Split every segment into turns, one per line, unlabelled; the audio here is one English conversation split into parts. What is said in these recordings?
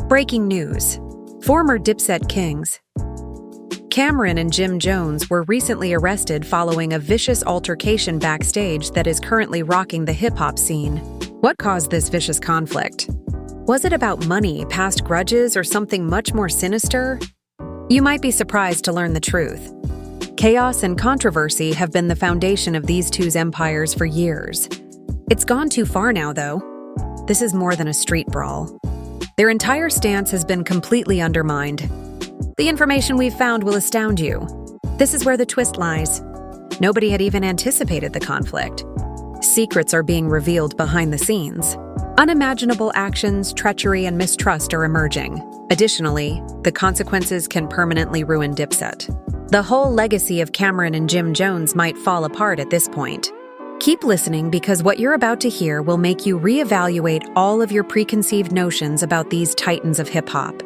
Breaking news. Former Dipset kings Cameron and Jim Jones were recently arrested following a vicious altercation backstage that is currently rocking the hip-hop scene. What caused this vicious conflict? Was it about money, past grudges, or something much more sinister? You might be surprised to learn the truth. Chaos and controversy have been the foundation of these two's empires for years. It's gone too far now, though. This is more than a street brawl. Their entire stance has been completely undermined. The information we've found will astound you. This is where the twist lies. Nobody had even anticipated the conflict. Secrets are being revealed behind the scenes. Unimaginable actions, treachery, and mistrust are emerging. Additionally, the consequences can permanently ruin Dipset. The whole legacy of Cameron and Jim Jones might fall apart at this point. Keep listening because what you're about to hear will make you reevaluate all of your preconceived notions about these titans of hip-hop.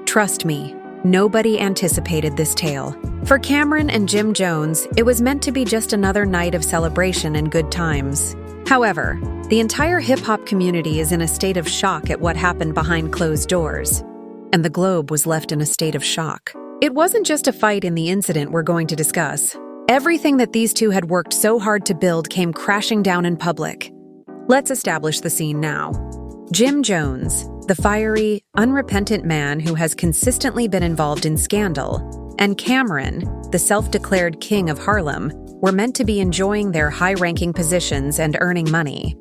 Trust me, nobody anticipated this tale. For Cameron and Jim Jones, it was meant to be just another night of celebration and good times. However, the entire hip-hop community is in a state of shock at what happened behind closed doors. And the globe was left in a state of shock. It wasn't just a fight in the incident we're going to discuss. Everything that these two had worked so hard to build came crashing down in public. Let's establish the scene now. Jim Jones, the fiery, unrepentant man who has consistently been involved in scandal, and Cameron, the self-declared king of Harlem, were meant to be enjoying their high-ranking positions and earning money.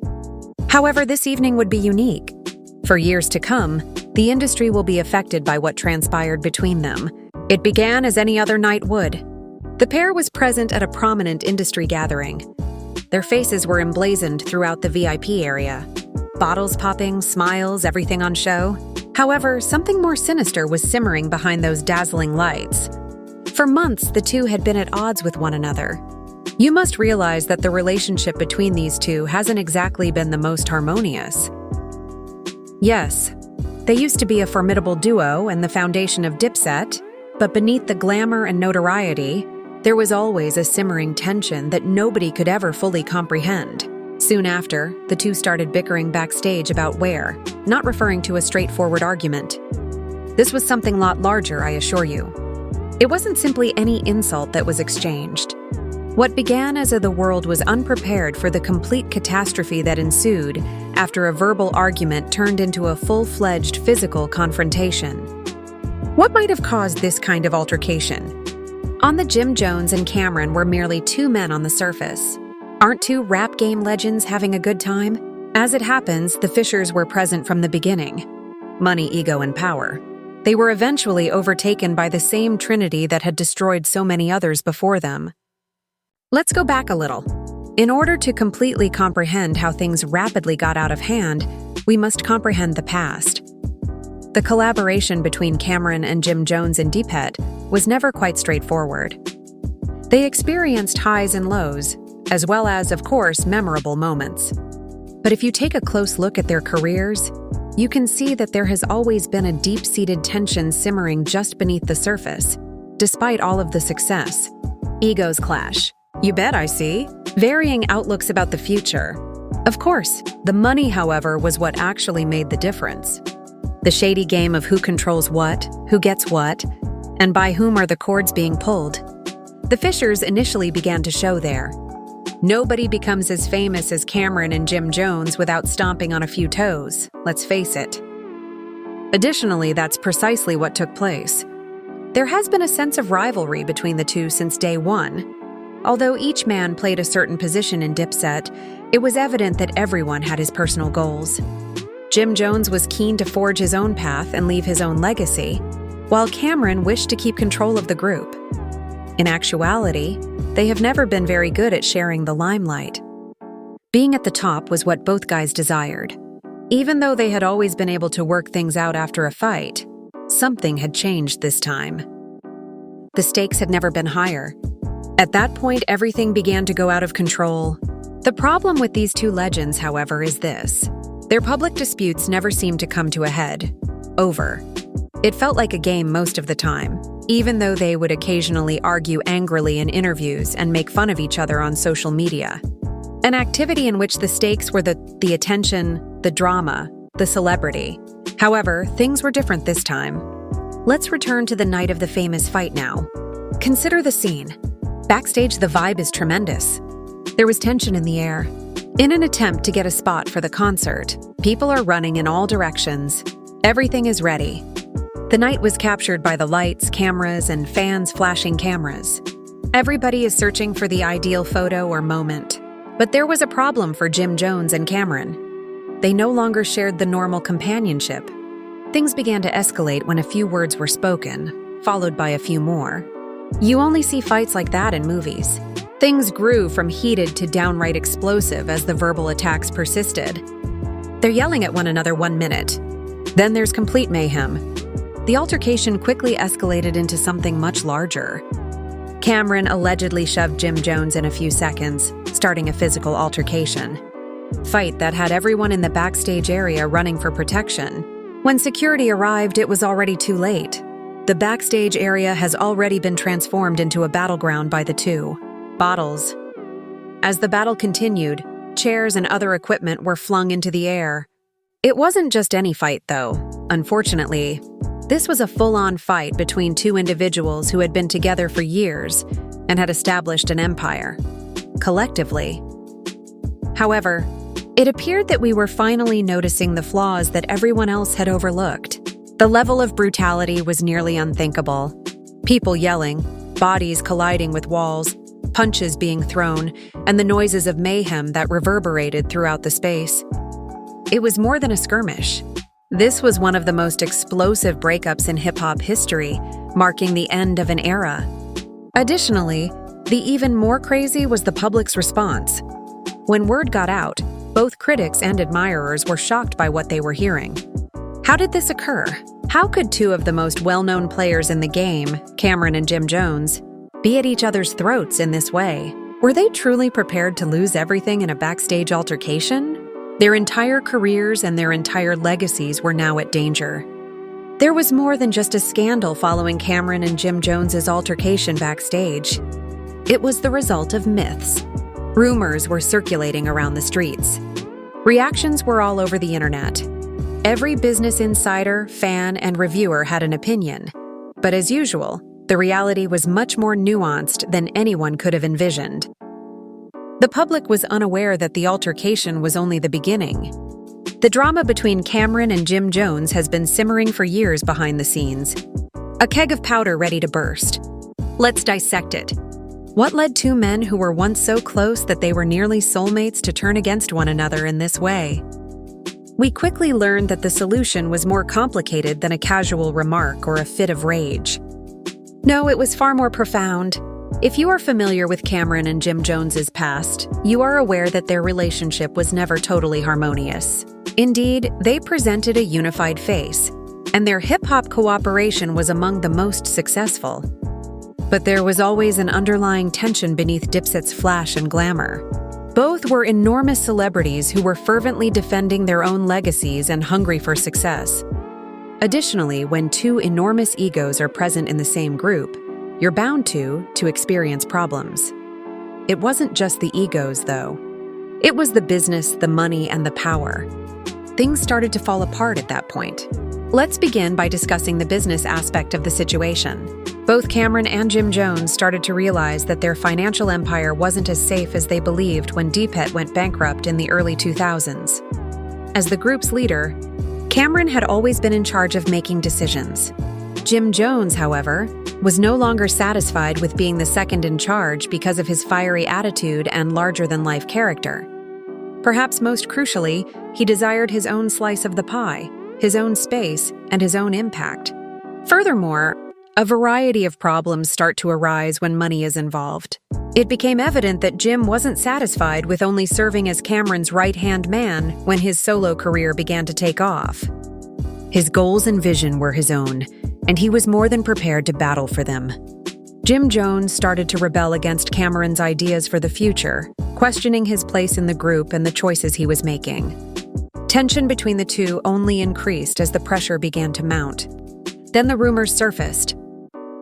However, this evening would be unique. For years to come, the industry will be affected by what transpired between them. It began as any other night would. The pair was present at a prominent industry gathering. Their faces were emblazoned throughout the VIP area. Bottles popping, smiles, everything on show. However, something more sinister was simmering behind those dazzling lights. For months, the two had been at odds with one another. You must realize that the relationship between these two hasn't exactly been the most harmonious. Yes, they used to be a formidable duo and the foundation of Dipset, but beneath the glamour and notoriety, there was always a simmering tension that nobody could ever fully comprehend. Soon after, the two started bickering backstage about where, not referring to a straightforward argument. This was something a lot larger, I assure you. It wasn't simply any insult that was exchanged. What began as the world was unprepared for the complete catastrophe that ensued after a verbal argument turned into a full-fledged physical confrontation. What might have caused this kind of altercation? On the Jim Jones and Cameron were merely two men on the surface. Aren't two rap game legends having a good time? As it happens, the Fishers were present from the beginning. Money, ego, and power. They were eventually overtaken by the same trinity that had destroyed so many others before them. Let's go back a little. In order to completely comprehend how things rapidly got out of hand, we must comprehend the past. The collaboration between Cameron and Jim Jones and Dipset was never quite straightforward. They experienced highs and lows, as well as, of course, memorable moments. But if you take a close look at their careers, you can see that there has always been a deep-seated tension simmering just beneath the surface, despite all of the success. Egos clash. You bet, I see. Varying outlooks about the future. Of course, the money, however, was what actually made the difference. The shady game of who controls what, who gets what, and by whom are the cords being pulled. The Fishers initially began to show there. Nobody becomes as famous as Cameron and Jim Jones without stomping on a few toes, let's face it. Additionally, that's precisely what took place. There has been a sense of rivalry between the two since day one. Although each man played a certain position in Dipset, it was evident that everyone had his personal goals. Jim Jones was keen to forge his own path and leave his own legacy, while Cameron wished to keep control of the group. In actuality, they have never been very good at sharing the limelight. Being at the top was what both guys desired. Even though they had always been able to work things out after a fight, something had changed this time. The stakes had never been higher. At that point, everything began to go out of control. The problem with these two legends, however, is this. Their public disputes never seemed to come to a head. Over. It felt like a game most of the time, even though they would occasionally argue angrily in interviews and make fun of each other on social media. An activity in which the stakes were the attention, the drama, the celebrity, However, things were different this time. Let's return to the night of the famous fight now. Consider the scene. Backstage, the vibe is tremendous. There was tension in the air. In an attempt to get a spot for the concert, people are running in all directions. Everything is ready. The night was captured by the lights, cameras, and fans flashing cameras. Everybody is searching for the ideal photo or moment. But there was a problem for Jim Jones and Cameron. They no longer shared the normal companionship. Things began to escalate when a few words were spoken, followed by a few more. You only see fights like that in movies. Things grew from heated to downright explosive as the verbal attacks persisted. They're yelling at one another 1 minute. Then there's complete mayhem. The altercation quickly escalated into something much larger. Cameron allegedly shoved Jim Jones in a few seconds, starting a physical altercation. Fight that had everyone in the backstage area running for protection. When security arrived, it was already too late. The backstage area has already been transformed into a battleground by the two. Bottles. As the battle continued, chairs and other equipment were flung into the air. It wasn't just any fight, though. Unfortunately, this was a full-on fight between two individuals who had been together for years and had established an empire, collectively. However, it appeared that we were finally noticing the flaws that everyone else had overlooked. The level of brutality was nearly unthinkable. People yelling, bodies colliding with walls, punches being thrown, and the noises of mayhem that reverberated throughout the space. It was more than a skirmish. This was one of the most explosive breakups in hip-hop history, marking the end of an era. Additionally, the even more crazy was the public's response. When word got out, both critics and admirers were shocked by what they were hearing. How did this occur? How could two of the most well-known players in the game, Cameron and Jim Jones, be at each other's throats in this way? Were they truly prepared to lose everything in a backstage altercation? Their entire careers and their entire legacies were now at danger. There was more than just a scandal following Cameron and Jim Jones's altercation backstage. It was the result of myths. Rumors were circulating around the streets. Reactions were all over the internet. Every business insider, fan, and reviewer had an opinion. But as usual, the reality was much more nuanced than anyone could have envisioned. The public was unaware that the altercation was only the beginning. The drama between Cameron and Jim Jones has been simmering for years behind the scenes. A keg of powder ready to burst. Let's dissect it. What led two men who were once so close that they were nearly soulmates to turn against one another in this way? We quickly learned that the solution was more complicated than a casual remark or a fit of rage. No, it was far more profound. If you are familiar with Cameron and Jim Jones's past, you are aware that their relationship was never totally harmonious. Indeed, they presented a unified face, and their hip-hop cooperation was among the most successful. But there was always an underlying tension beneath Dipset's flash and glamour. Both were enormous celebrities who were fervently defending their own legacies and hungry for success. Additionally, when two enormous egos are present in the same group, you're bound to experience problems. It wasn't just the egos, though. It was the business, the money, and the power. Things started to fall apart at that point. Let's begin by discussing the business aspect of the situation. Both Cameron and Jim Jones started to realize that their financial empire wasn't as safe as they believed when Dipset went bankrupt in the early 2000s. As the group's leader, Cameron had always been in charge of making decisions. Jim Jones, however, was no longer satisfied with being the second in charge because of his fiery attitude and larger-than-life character. Perhaps most crucially, he desired his own slice of the pie, his own space, and his own impact. Furthermore, a variety of problems start to arise when money is involved. It became evident that Jim wasn't satisfied with only serving as Cameron's right-hand man when his solo career began to take off. His goals and vision were his own, and he was more than prepared to battle for them. Jim Jones started to rebel against Cameron's ideas for the future, questioning his place in the group and the choices he was making. Tension between the two only increased as the pressure began to mount. Then the rumors surfaced.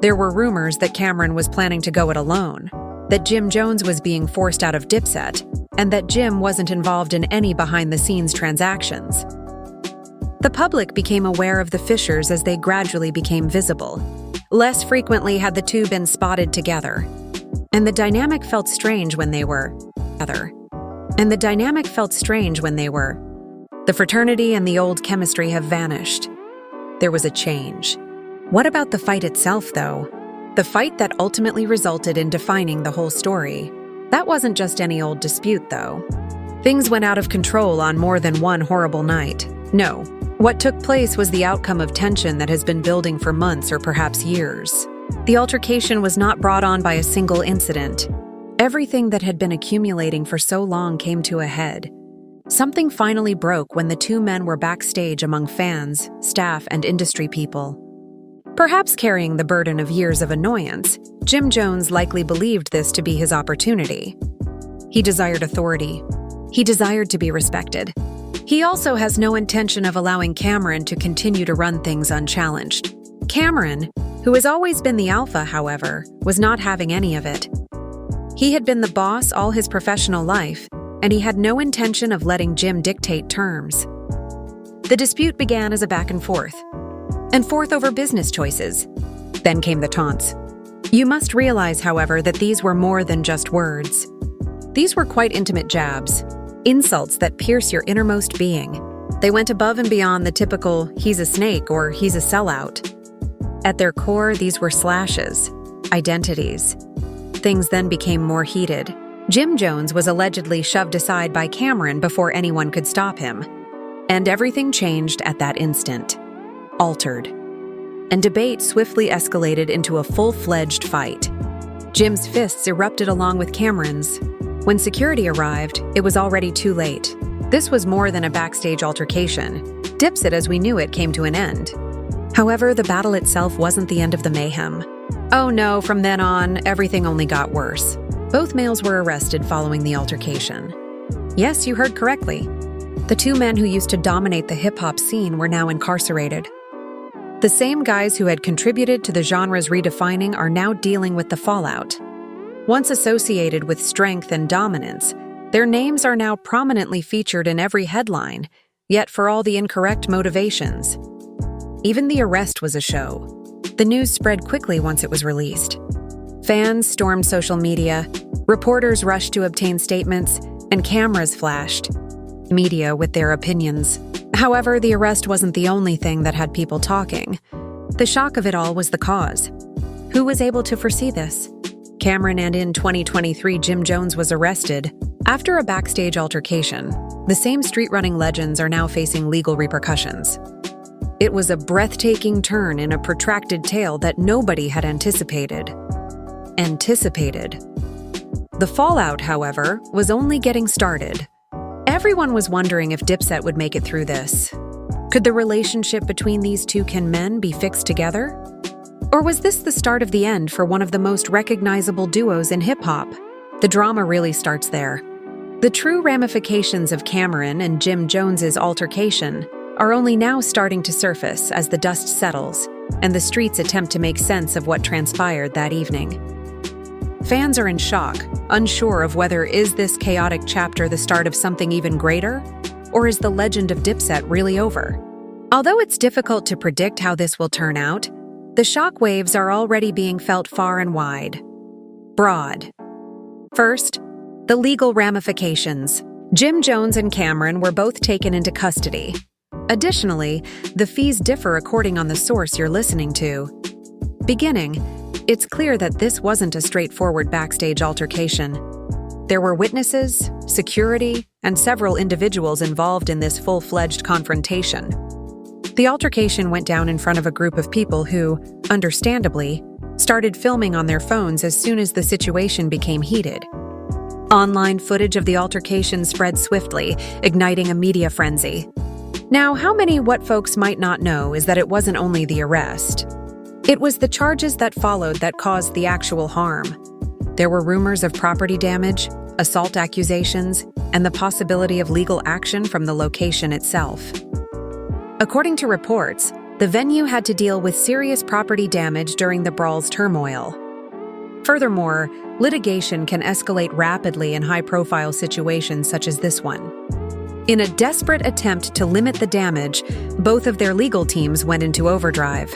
There were rumors that Cameron was planning to go it alone, that Jim Jones was being forced out of Dipset, and that Jim wasn't involved in any behind-the-scenes transactions. The public became aware of the fissures as they gradually became visible. Less frequently had the two been spotted together. And the dynamic felt strange when they were together. The fraternity and the old chemistry have vanished. There was a change. What about the fight itself, though? The fight that ultimately resulted in defining the whole story. That wasn't just any old dispute, though. Things went out of control on more than one horrible night. No, what took place was the outcome of tension that has been building for months or perhaps years. The altercation was not brought on by a single incident. Everything that had been accumulating for so long came to a head. Something finally broke when the two men were backstage among fans, staff, and industry people. Perhaps carrying the burden of years of annoyance, Jim Jones likely believed this to be his opportunity. He desired authority. He desired to be respected. He also has no intention of allowing Cameron to continue to run things unchallenged. Cameron, who has always been the alpha, however, was not having any of it. He had been the boss all his professional life, and he had no intention of letting Jim dictate terms. The dispute began as a back and forth over business choices. Then came the taunts. You must realize, however, that these were more than just words. These were quite intimate jabs, insults that pierce your innermost being. They went above and beyond the typical, he's a snake or he's a sellout. At their core, these were slashes, identities. Things then became more heated. Jim Jones was allegedly shoved aside by Cameron before anyone could stop him. And everything changed at that instant. Altered. And debate swiftly escalated into a full-fledged fight. Jim's fists erupted along with Cameron's. When security arrived, it was already too late. This was more than a backstage altercation. Dipset as we knew it came to an end. However, the battle itself wasn't the end of the mayhem. Oh no, from then on, everything only got worse. Both males were arrested following the altercation. Yes, you heard correctly. The two men who used to dominate the hip-hop scene were now incarcerated. The same guys who had contributed to the genre's redefining are now dealing with the fallout. Once associated with strength and dominance, their names are now prominently featured in every headline, yet for all the incorrect motivations. Even the arrest was a show. The news spread quickly once it was released. Fans stormed social media, reporters rushed to obtain statements, and cameras flashed. Media with their opinions. However, the arrest wasn't the only thing that had people talking. The shock of it all was the cause. Who was able to foresee this? Cameron, and in 2023, Jim Jones was arrested after a backstage altercation. The same street-running legends are now facing legal repercussions. It was a breathtaking turn in a protracted tale that nobody had anticipated. The fallout, however, was only getting started. Everyone was wondering if Dipset would make it through this. Could the relationship between these two men be fixed together? Or was this the start of the end for one of the most recognizable duos in hip-hop? The drama really starts there. The true ramifications of Cameron and Jim Jones's altercation are only now starting to surface as the dust settles and the streets attempt to make sense of what transpired that evening. Fans are in shock, unsure of whether is this chaotic chapter the start of something even greater, or is the legend of Dipset really over? Although it's difficult to predict how this will turn out, the shock waves are already being felt far and wide. Broad. First, the legal ramifications. Jim Jones and Cameron were both taken into custody. Additionally, the fees differ according on the source you're listening to. Beginning, it's clear that this wasn't a straightforward backstage altercation. There were witnesses, security, and several individuals involved in this full-fledged confrontation. The altercation went down in front of a group of people who, understandably, started filming on their phones as soon as the situation became heated. Online footage of the altercation spread swiftly, igniting a media frenzy. Now, what folks might not know is that it wasn't only the arrest. It was the charges that followed that caused the actual harm. There were rumors of property damage, assault accusations, and the possibility of legal action from the location itself. According to reports, the venue had to deal with serious property damage during the brawl's turmoil. Furthermore, litigation can escalate rapidly in high-profile situations such as this one. In a desperate attempt to limit the damage, both of their legal teams went into overdrive.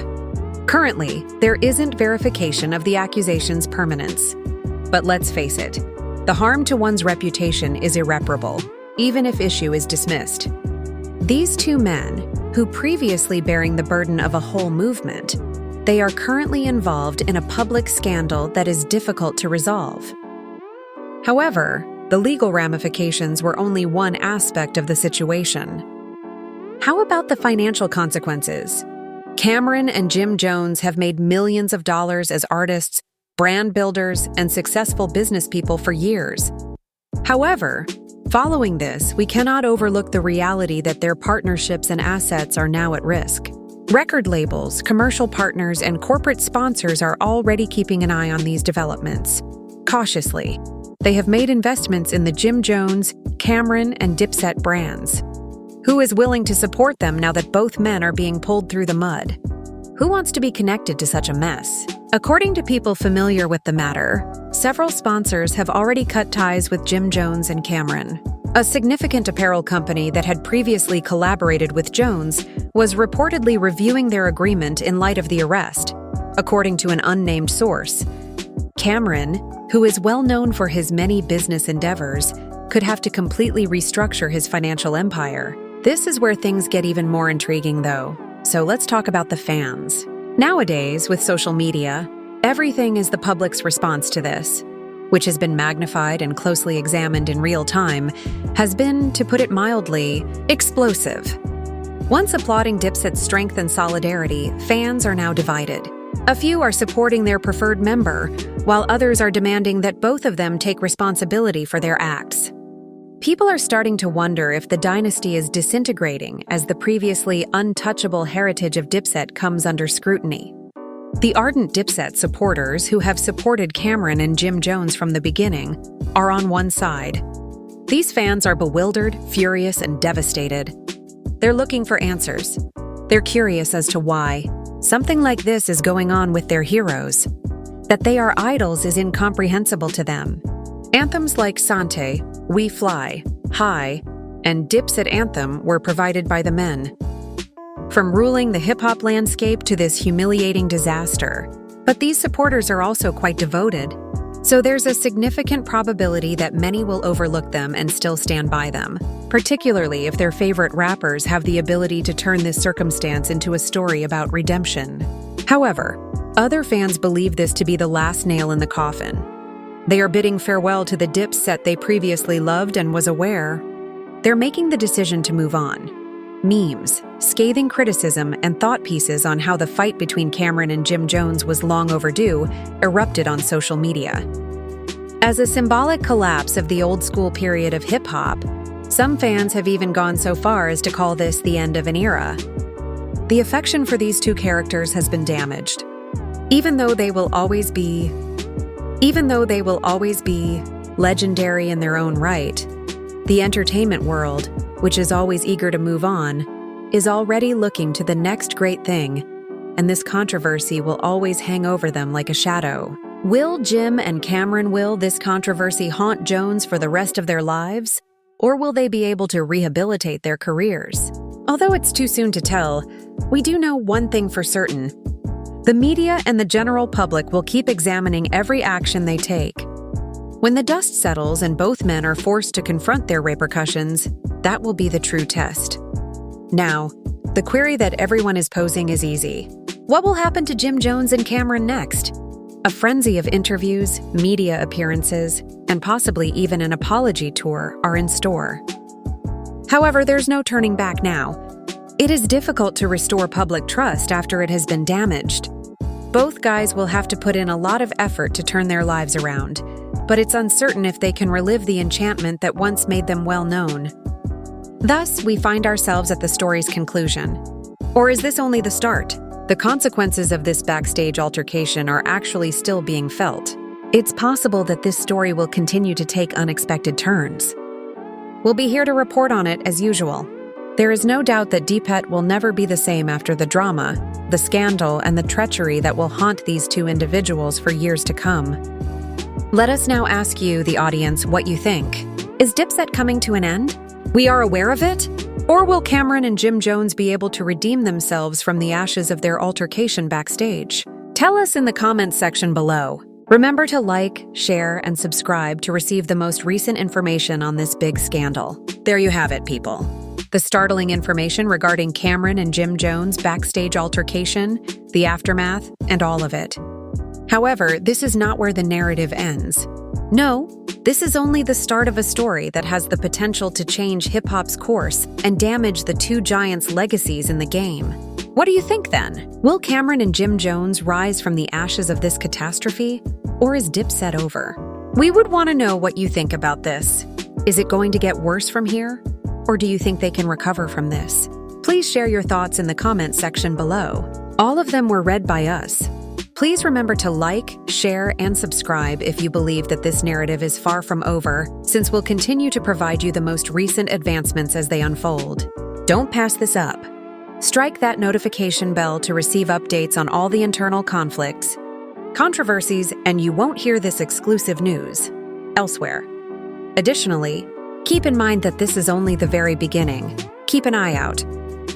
Currently, there isn't verification of the accusation's permanence. But let's face it, the harm to one's reputation is irreparable, even if issue is dismissed. These two men, who previously bearing the burden of a whole movement, they are currently involved in a public scandal that is difficult to resolve. However, the legal ramifications were only one aspect of the situation. How about the financial consequences? Cameron and Jim Jones have made millions of dollars as artists, brand builders, and successful business people for years. However, following this, we cannot overlook the reality that their partnerships and assets are now at risk. Record labels, commercial partners, and corporate sponsors are already keeping an eye on these developments. Cautiously, they have made investments in the Jim Jones, Cameron, and Dipset brands. Who is willing to support them now that both men are being pulled through the mud? Who wants to be connected to such a mess? According to people familiar with the matter, several sponsors have already cut ties with Jim Jones and Cameron. A significant apparel company that had previously collaborated with Jones was reportedly reviewing their agreement in light of the arrest, according to an unnamed source. Cameron, who is well known for his many business endeavors, could have to completely restructure his financial empire. This is where things get even more intriguing, though. So let's talk about the fans. Nowadays, with social media, everything is the public's response to this, which has been magnified and closely examined in real time, has been, to put it mildly, explosive. Once applauding Dipset's strength and solidarity, fans are now divided. A few are supporting their preferred member, while others are demanding that both of them take responsibility for their acts. People are starting to wonder if the dynasty is disintegrating as the previously untouchable heritage of Dipset comes under scrutiny. The ardent Dipset supporters, who have supported Cameron and Jim Jones from the beginning, are on one side. These fans are bewildered, furious, and devastated. They're looking for answers. They're curious as to why something like this is going on with their heroes. That they are idols is incomprehensible to them. Anthems like Sante, We Fly, High, and Dipset Anthem were provided by the men. From ruling the hip-hop landscape to this humiliating disaster. But these supporters are also quite devoted, so there's a significant probability that many will overlook them and still stand by them, particularly if their favorite rappers have the ability to turn this circumstance into a story about redemption. However, other fans believe this to be the last nail in the coffin. They are bidding farewell to the Dipset they previously loved and was aware. They're making the decision to move on. Memes, scathing criticism, and thought pieces on how the fight between Cameron and Jim Jones was long overdue erupted on social media. As a symbolic collapse of the old-school period of hip-hop, some fans have even gone so far as to call this the end of an era. The affection for these two characters has been damaged. Even though they will always be legendary in their own right, the entertainment world, which is always eager to move on, is already looking to the next great thing, and this controversy will always hang over them like a shadow. Will Jim and Cameron this controversy haunt Jones for the rest of their lives? Or will they be able to rehabilitate their careers? Although it's too soon to tell, we do know one thing for certain. The media and the general public will keep examining every action they take. When the dust settles and both men are forced to confront their repercussions, that will be the true test. Now, the query that everyone is posing is easy. What will happen to Jim Jones and Cameron next? A frenzy of interviews, media appearances, and possibly even an apology tour are in store. However, there's no turning back now. It is difficult to restore public trust after it has been damaged. Both guys will have to put in a lot of effort to turn their lives around, but it's uncertain if they can relive the enchantment that once made them well known. Thus, we find ourselves at the story's conclusion. Or is this only the start? The consequences of this backstage altercation are actually still being felt. It's possible that this story will continue to take unexpected turns. We'll be here to report on it as usual. There is no doubt that Dipset will never be the same after the drama, the scandal, and the treachery that will haunt these two individuals for years to come. Let us now ask you, the audience, what you think. Is Dipset coming to an end? We are aware of it? Or will Cameron and Jim Jones be able to redeem themselves from the ashes of their altercation backstage? Tell us in the comments section below. Remember to like, share, and subscribe to receive the most recent information on this big scandal. There you have it, people. The startling information regarding Cameron and Jim Jones' backstage altercation, the aftermath, and all of it. However, this is not where the narrative ends. No, this is only the start of a story that has the potential to change hip-hop's course and damage the two giants' legacies in the game. What do you think then? Will Cameron and Jim Jones rise from the ashes of this catastrophe? Or is Dipset over? We would want to know what you think about this. Is it going to get worse from here? Or do you think they can recover from this? Please share your thoughts in the comments section below. All of them were read by us. Please remember to like, share, and subscribe if you believe that this narrative is far from over, since we'll continue to provide you the most recent advancements as they unfold. Don't pass this up. Strike that notification bell to receive updates on all the internal conflicts, controversies, and you won't hear this exclusive news elsewhere. Additionally, keep in mind that this is only the very beginning. Keep an eye out,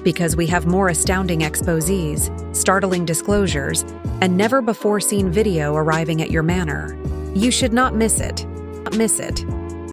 because we have more astounding exposés, startling disclosures, and never-before-seen video arriving at your manor. You should not miss it.